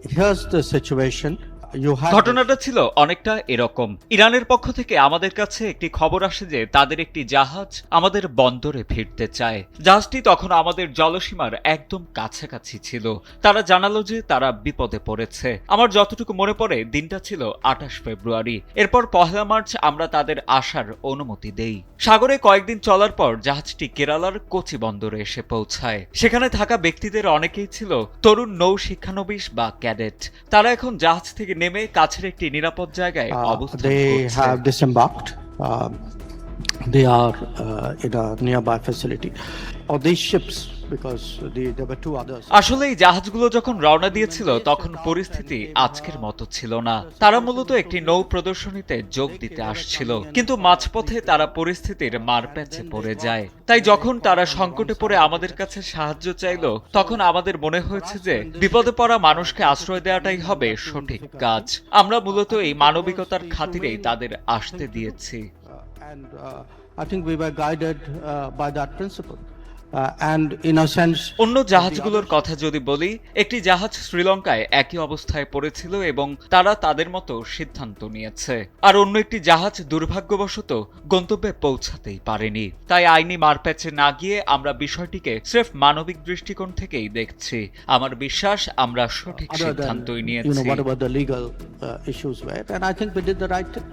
Here's the situation. You had ঘটনাটা ছিল অনেকটা এরকম। ইরানের পক্ষ থেকে আমাদের কাছে একটি খবর আসে যে তাদের একটি জাহাজ আমাদের বন্দরে ফিরতে চায়। জাহাজটি তখন আমাদের জলসীমার একদম কাছাকাছি ছিল। তারা জানালো যে তারা বিপদে পড়েছে। আমার যতটুকু মনে পড়ে দিনটা ছিল ২৮ ফেব্রুয়ারি। এরপর ১লা মার্চ আমরা তাদের আসার অনুমতি দেই। সাগরে কয়েকদিন চলার পর জাহাজটি কেরালার কোচি বন্দরে এসে পৌঁছায়। সেখানে থাকা ব্যক্তিদের অনেকেই ছিল তরুণ নৌ শিক্ষানবিশ বা ক্যাডেট। তারা এখন জাহাজ থেকে নেমে কাছের একটি নিরাপদ জায়গায় অবস্থান they করছে। have disembarked. They are in a nearby facility. Or these ships, because there were two others. আসলে এই জাহাজগুলো যখন রওনা দিয়েছিল তখন পরিস্থিতি আজকের মতো ছিল না। তারা মূলত একটি নৌ প্রদর্শনীতে যোগ দিতে আসছিল, কিন্তু মাঝপথে তারা পরিস্থিতির মারপ্যাচে পড়ে যায়। তাই যখন তারা সংকটে পড়ে আমাদের কাছে সাহায্য চাইল, তখন আমাদের মনে হয়েছে যে বিপদে পড়া মানুষকে আশ্রয় দেওয়াটাই হবে সঠিক কাজ। আমরা মূলত এই মানবিকতার খাতিরেই তাদের আসতে দিয়েছি। And I think we were guided by that principle. And in a sense, অন্য জাহাজগুলোর কথা যদি বলি, একটি জাহাজ শ্রীলঙ্কায় একই অবস্থায় পড়েছিল এবং তারা তাদের মতো সিদ্ধান্ত নিয়েছে। আর অন্য একটি জাহাজ দুর্ভাগ্যবশত গন্তব্যে পৌঁছাতেই পারেনি। তাই আইনি মারপ্যাচে না গিয়ে আমরা বিষয়টিকে স্রেফ মানবিক দৃষ্টিকোণ থেকেই দেখছি। আমার বিশ্বাস আমরা সঠিক other than, সিদ্ধান্তই নিয়েছি। whatever the legal issues were, and I think we did the right thing.